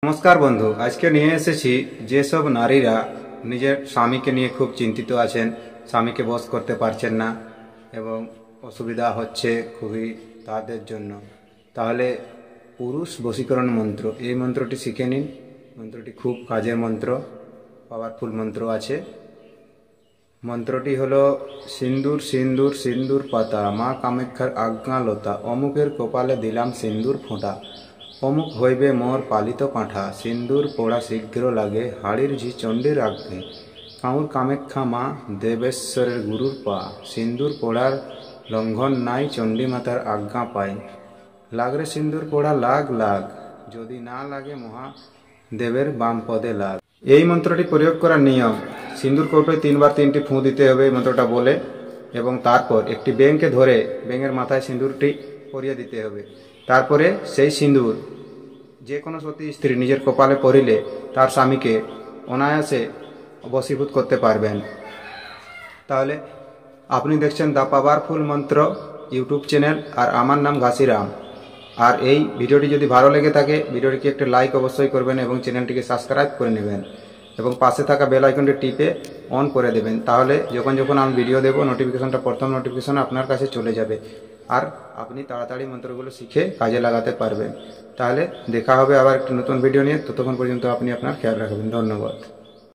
নমস্কার বন্ধু, আজকে নিয়ে এসেছি যেসব নারীরা নিজের স্বামীকে নিয়ে খুব চিন্তিত আছেন, স্বামীকে বশ করতে পারছেন না এবং অসুবিধা হচ্ছে খুবই তাদের জন্য। তাহলে পুরুষ বশীকরণ মন্ত্র, এই মন্ত্রটি শিখে নিন। মন্ত্রটি খুব কাজের মন্ত্র, পাওয়ারফুল মন্ত্র আছে। মন্ত্রটি হলো সিন্দুর সিন্দুর সিন্দুর পাতা, মা কামাখ্যার আজ্ঞালতা, অমুকের কপালে দিলাম সিন্দুর ফোঁটা, অমুক হইবে মোর পালিত পাঁঠা, সিন্দুর পোড়া শীঘ্র লাগে হাড়ির ঝি চণ্ডীর আজ্ঞে, কাউর কামাখ্যা মা দেবেশ্বরের গুরুর পা, সিন্দুর পোড়ার লঙ্ঘন নাই চণ্ডী মাতার আজ্ঞা পাই, লাগরে সিন্দুর পোড়া লাগ লাগ, যদি না লাগে মহাদেবের বাম পদে লাগ। এই মন্ত্রটি প্রয়োগ করার নিয়ম, সিন্দুর কৌটোয় 3 বার 3টি ফুঁ দিতে হবে এই মন্ত্রটা বলে, এবং তারপর একটি ব্যাঙকে ধরে ব্যাঙের মাথায় সিন্দুরটি পরিয়ে দিতে হবে। তারপরে সেই সিন্দুর যে কোনো সতী স্ত্রী নিজের কপালে পরিলে তার স্বামীকে অনায়াসে বশীভূত করতে পারবেন। তাহলে আপনি দেখছেন দ্য পাওয়ারফুল মন্ত্র ইউটিউব চ্যানেল, আর আমার নাম ঘাসিরাম। আর এই ভিডিওটি যদি ভালো লেগে থাকে ভিডিওটিকে একটা লাইক অবশ্যই করবেন এবং চ্যানেলটিকে সাবস্ক্রাইব করে নেবেন এবং পাশে থাকা বেল আইকনটি টিপে অন করে দেবেন। তাহলে যখন যখন আমি ভিডিও দেব নোটিফিকেশনটা প্রথম নোটিফিকেশন আপনার কাছে চলে যাবে আর আপনি তাড়াতাড়ি মন্ত্রগুলো শিখে কাজে লাগাতে পারবেন। তাহলে দেখা হবে আবার একটি নতুন ভিডিও নিয়ে, ততক্ষণ পর্যন্ত আপনি আপনার খেয়াল রাখবেন। ধন্যবাদ।